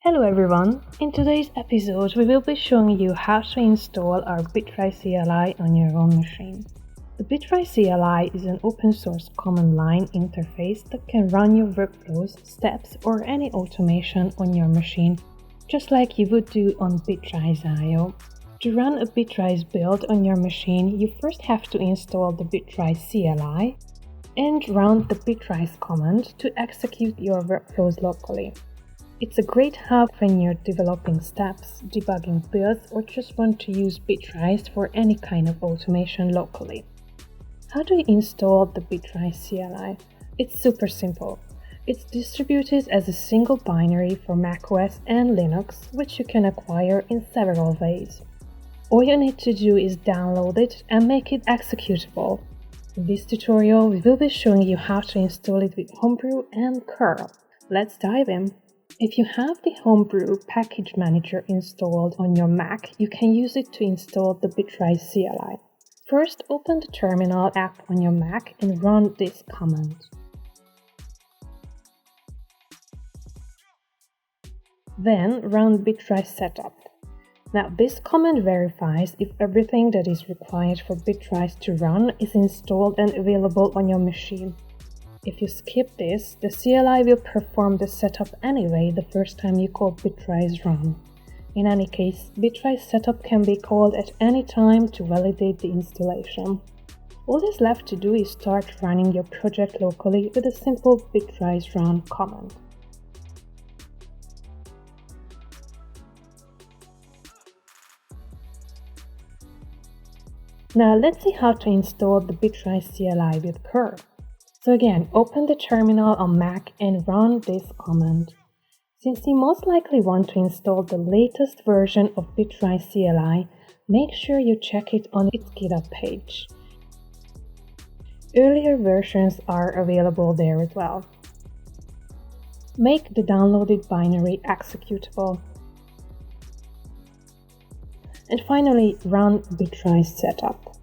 Hello everyone! In today's episode we will be showing you how to install our Bitrise CLI on your own machine. The Bitrise CLI is an open source command line interface that can run your workflows, steps or any automation on your machine just like you would do on Bitrise.io. To run a Bitrise build on your machine, you first have to install the Bitrise CLI and run the Bitrise command to execute your workflows locally. It's a great help when you're developing steps, debugging builds, or just want to use Bitrise for any kind of automation locally. How do you install the Bitrise CLI? It's super simple. It's distributed as a single binary for macOS and Linux, which you can acquire in several ways. All you need to do is download it and make it executable. In this tutorial, we will be showing you how to install it with Homebrew and curl. Let's dive in. If you have the Homebrew package manager installed on your Mac, you can use it to install the Bitrise CLI. First, open the Terminal app on your Mac and run this command. Then run Bitrise setup. Now this command verifies if everything that is required for Bitrise to run is installed and available on your machine. If you skip this, the CLI will perform the setup anyway the first time you call Bitrise run. In any case, Bitrise setup can be called at any time to validate the installation. All that's left to do is start running your project locally with a simple Bitrise run command. Now let's see how to install the Bitrise CLI with curl. So again, open the terminal on Mac and run this command. Since you most likely want to install the latest version of Bitrise CLI, make sure you check it on its GitHub page. Earlier versions are available there as well. Make the downloaded binary executable. And finally, run Bitrise setup.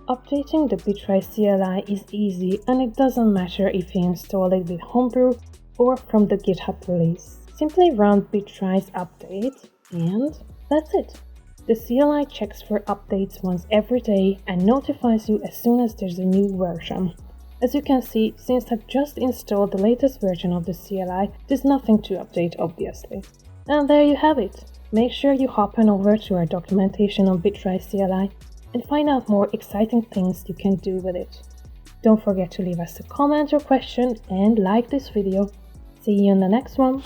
Updating the Bitrise CLI is easy and it doesn't matter if you install it with Homebrew or from the GitHub release. Simply run Bitrise update and that's it. The CLI checks for updates once every day and notifies you as soon as there's a new version. As you can see, since I've just installed the latest version of the CLI, there's nothing to update obviously. And there you have it. Make sure you hop on over to our documentation on Bitrise CLI and find out more exciting things you can do with it. Don't forget to leave us a comment or question and like this video. See you in the next one.